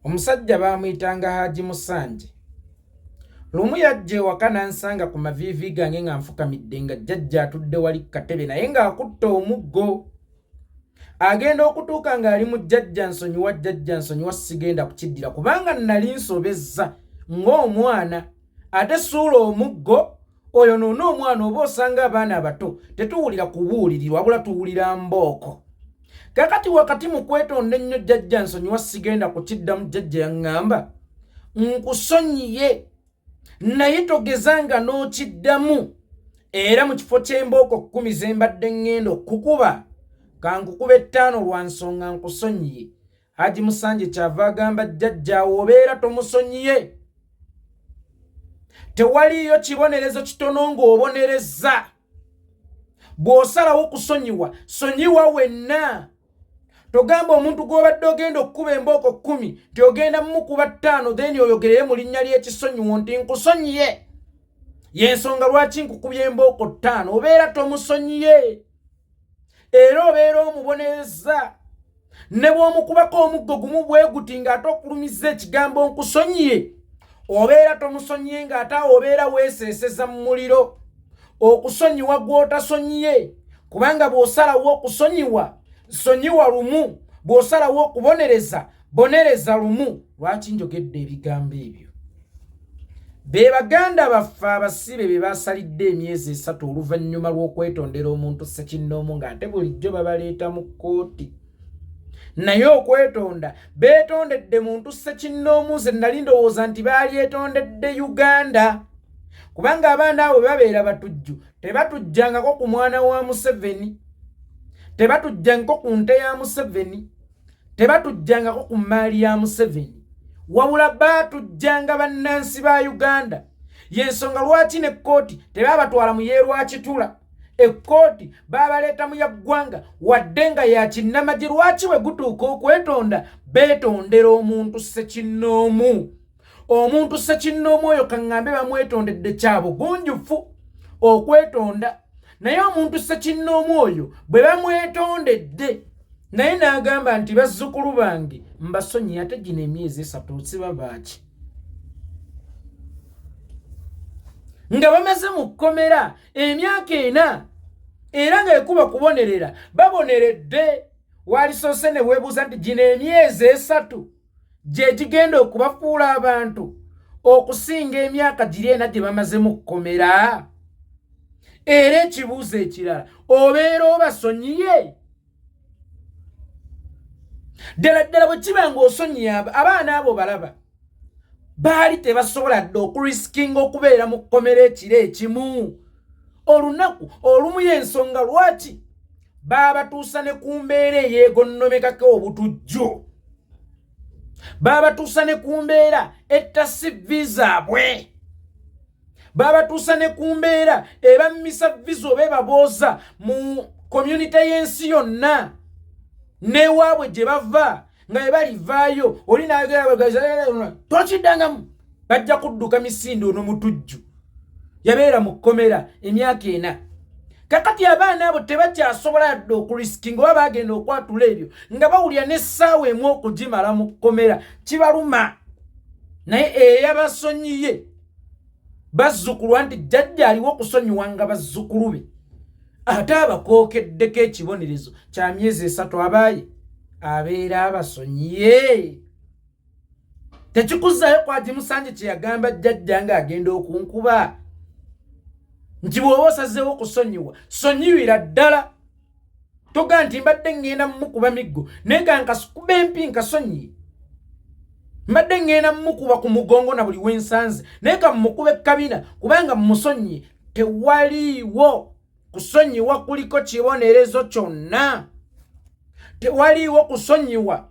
Omusajja baamuyitanga Haji Musanje. Lumu yajja ewaka n'ansanga ku maviivi gange nga nfukamidde nga jjajja atudde wali ku katebe naye ng'akutte omuggo. Agenda okutuuka ng'ali mu jjajja nsonyiwa sigenda kukiddira kubanga nali nsobezza ng'omwana. Ate suula omuggo oyo noona omwana oba osanga abaana abato tetuwulira kubuulirirwa wabula tuwulira mbooko. Kakati wakati mu kwetonda ennyo jjajja nsonyiwa sigenda kukiddamu jjajja yaŋŋamba nkusonyiye naye togezanga n'okiddamu era mu kifo ky'embooko 10 ze mbadde ŋŋenda okukuba kankukuba 5 lwa nsonga nkusonyiye. Haji Musanje kyava agamba jjajja obeera tomusonyiye. Tewaliyo kibonerezo kitono ng'obonerezza. Bw'osalawo kusonyiwa sonyiwa wenna. Togamba omuntu gw'obadde ogenda okukuba embooko 10 tyogenda mukuba 5 then oyogereye mu linnya ly'ekisonyiwo nti nkusonyiye. Y'ensonga lwaki nkukubye embooko 5 obeera tomusonyiye. Era obeera omubonerezza. Ne bw'omukubako omuggo gumu bwe guti ng'ate okulumiza ekigambo nkusonyiye obeera tomusonyiye ng'ate obeera weeseeseza mu muliro. Okusonyiwa gw'otasonyiye kubanga bw'osalawo okusonyiwa sonyiwa lumu, bw'osalawo okubonereza bonereza lumu. Lwaki njogedde ebigambo ebyo? Be baganda baffe abasibe be basalidde emyezi 3 oluvannyuma lw'okwetondera omuntu ssekinnoomu ng'ate bulijjo babaleeta mu kkooti. Naye okwetonda beetondedde muntu ssekinnoomu ze nali ndowooza nti balyetondedde Uganda. Kubanga abaana abo babeera batujju tebatujjangako ku mwana wa Museveni, tebatujjangako ku nte ya Museveni, tebatujjangako ku maali ya Museveni, wabula baatujjanga bannansi ba Uganda. Y'ensonga lwaki n'ekkooti tebabatwala mu yeerwa kitula. Ekkooti babaleeta mu yaggwanga wadde nga ya kinnamagye. Lwaki bwe gutuuka okwetonda beetondera omuntu ssekinnoomu? Omuntu ssekinnoomu oyo kaŋŋambe bamwetondedde kya bugunjufu okwetonda. Naye omuntu ssekinnoomu oyo bwe bamwetondedde naye n'agamba nti bazzukulu bange mbasonyi ate gino emyezi 3 siba baaki. Nga bamaze mu kkomera emyaka 4 era ng'ekuba kubonerera baboneredde. Walisoose ne weebuuza nti gino emyezi 3 gye gigenda okubafuula abantu okusinga emyaka giri 4 gye bamaze mu kkomera. Era ekibuuzo ekirala obeera obasonyiye. Ddala bwe kiba ng'osonyiye abaana abo balaba baali tebasobola dde okurisikinga okubeera mu kkomera ekiro ekimu. Olunaku olumu y'ensonga lwaki baabatuusa ne ku mbeera eyeegonnomekako obutujju. Baabatuusa ne ku mbeera etta CV zaabwe. Baabatuusa ne ku mbeera ebammisa visa oba ebabooza mu community y'ensi yonna n'ewaabwe gye bava nga bwe balivaayo oli n'agera tokiddangamu bajja kudduka misinde ono mutujju yabeera mu kkomera emyaka 4. Kakati abaana abo tebakyasobola dde okurisikinga oba bagenda okwatula ebyo nga bawulira n'essaawa emu okugimala mu kkomera kibaluma. Naye eyabasonyiye bazzukulu nti jjajja aliwo okusonyiwa nga bazzukulu be ate abakookeddeko ekibonerezo kya myezi 3 abaaye abeera abasonyiye. Tekikuzzaayo kwa Haji Musanje kye yagamba jjajja ng'agenda okunkuba nti bw'oba osazeewo okusonyiwa sonyiwira ddala. Toga nti mbadde ngenda mmukuba miggo naye nga nkasikuba empi nkasonyiye. Mbadde ngenda mmukuba ku mugongo na buli wensanze naye ka mmukube kabina kubanga mmusonyiye. Tewaliiwo kusonyiwa kuliko kibonerezo kyonna. Tewaliiwo kusonyiwa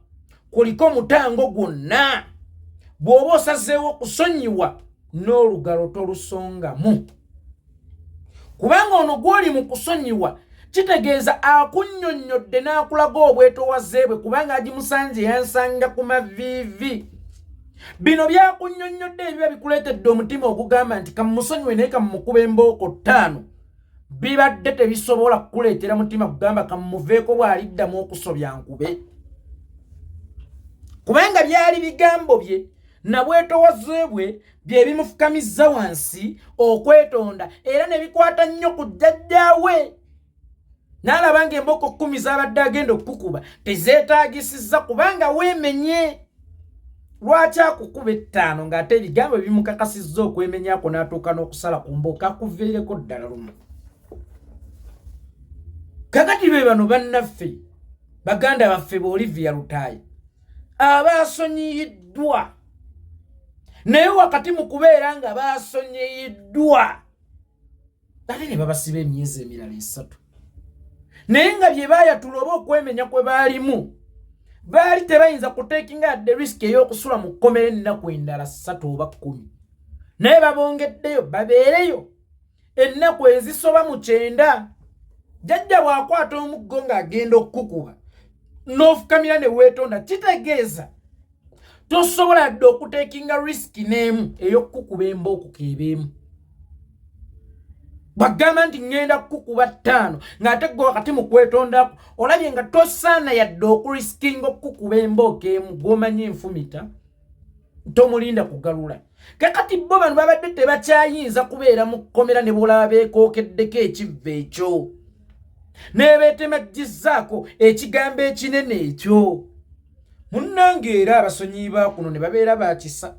kuliko mutango gwonna. Bw'oba osazeewo kusonyiwa n'olugalo tolusongamu. Kubanga ono gw'oli mu kusonyiwa kitegeeza akunnyonnyodde n'akulaga obwetoowaze bwe kubanga Haji Musanje yansanga ku maviivi. Bino byakunnyonnyodde ebiba bikuleetedde omutima ogugamba nti kamusonyiwe naye kamumukuba embooko 5 bibadde tebisobola kukuleetera mutima kugamba kamuveeko bw'aliddamu okusobya nkube. kubanga byali bigambo bye nabwetowaze bwe bye bimufukamiza wansi okwetonda era ne bikwata nnyo ku jjajjaawe n'alabanga emboko 10 z'abadde agenda okukuba tezeetaagisiza kubanga weemenye. Lwaki akukuba 5 ng'ate ebigambo bimukakasizza okwemenyaako n'atuuka n'okusala ku mboka akuviireko ddala lumu. Kakati be bano bannaffe baganda baffe Olivia Lutaaya abaasonyiyiddwa naye wakati mu kubeera nga baasonyiyiddwa ate ne babasiba emyezi emirala 3 naye nga bye baayatula oba okwemenya kwe baalimu baali tebayinza kuteekinga the risk ey'okusula mu kkomera ennaku endala 3 oba 10 naye babongeddeyo babeereyo ennaku ezisoba mu 9. Jjajja bw'akwata omuggo ng'agenda okukuba n'ofukamira ne weetonda kitegeeza tosobola dde okuteekinga risk n'emu ey'okukuba embooku keebeemu. Bagamba nti ngenda kukuba 5 ng'ate gwe wakati mu kwetondako olabye nga tosaana yadde okuriskinga okukuba embooka emu gw'omanyi enfumita tomulinda kugalula. Kakati bo bano babadde tebakyayinza kubeera mu kkomera ne bw'olaba beekookeddeko ekivva ekyo n'ebeetemajjizzaako ekigambo ekinene ekyo. Munnange era abasonyi ba kuno ne babeera bakisa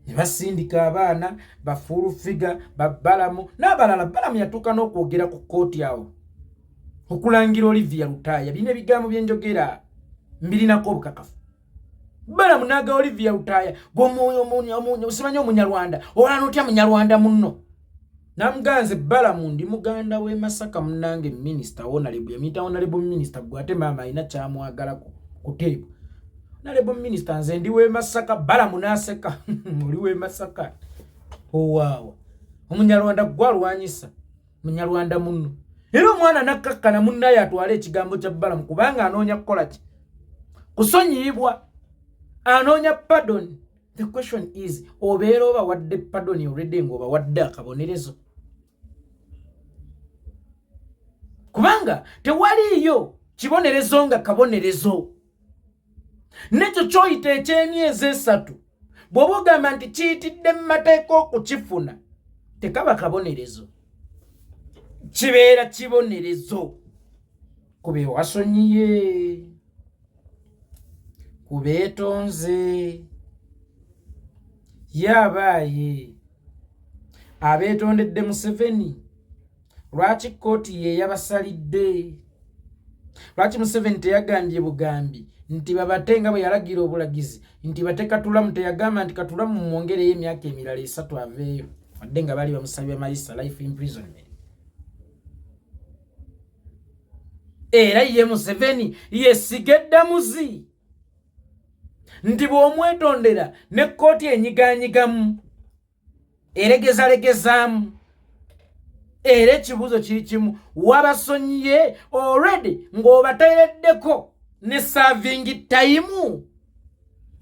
ne basindika abaana bafuulufiga Balaam n'abalala. Balaam yatuuka n'okwogera ku kkooti awo okulangira Olivia Lutaaya. Bino ebigambo bye njogera mbirinako obukakafu. Balaam n'aga Olivia Lutaaya simanyi Omunyarwanda olana otya Munyarwanda munno. Namuganze Balaam ndi muganda w'e Masaka munnange minisita Honorable yamuyita Honorable Minister gwe ate maama alina kyamwagalako ku teebu. Honorable Minister nze ndi w'e Masaka. Balaam n'aseka oli w'e Masaka owaawa Omunyarwanda gwalwanyisa Munyarwanda munno. Era omwana nakkakkana munnaye atwala ekigambo kya Balaam kubanga anoonya kukola ki? Kusonyiyibwa, anoonya pardon. The question is, obeera oba wadde pardon already ng'oba wadde akabonerezo? Kubanga tewaliyo kibonerezo nga kabonerezo. Nekyo kyoyita eky'emyezi 3 bw'oba ogamba nti kiyitidde mu mateeka okukifuna tekaba kabonerezo, kibeera kibonerezo. Kube wasonyiye, kubeetonze, yabaaye abeetondedde Museveni. Lwaki kkooti ye yabasalidde? Lwaki Museveni teyagambye bugambi nti babate nga bwe yalagira obulagizi nti bate Katulamu? Teyagamba nti Katulamu mwongereyo emyaka emirala 3 aveeyo wadde nga bali bamusabye mayisa life imprisonment. Era ye Museveni yesigeddamuzi nti bw'omwetondera ne kkooti enyiganyigamu eregezalegezaamu. Era ekibuuzo kiri kimu, wabasonyiye already ng'obateereddeko ne serving time?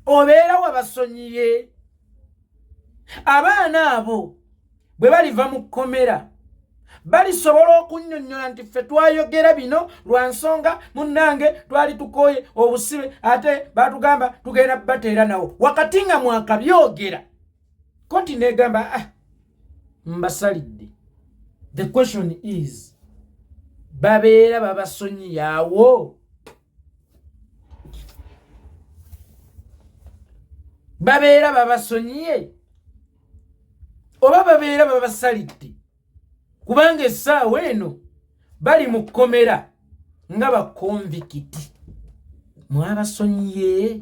Obeera wabasonyiye? Abaana abo bwe baliva mu kkomera balisobola okunnyonnyola nti ffe twayogera bino lwa nsonga munnange twali tukooye obusibe ate batugamba tugenda bateera nawo, wakati nga mwakabyogera kkooti negamba mbasalidde. The question is, babeera babasonyiyawo? Babeera babasonyiye oba babeera babasalidde? Kubanga essaawa eno bali mu kkomera nga bakonvikiti. Mwabasonyiye?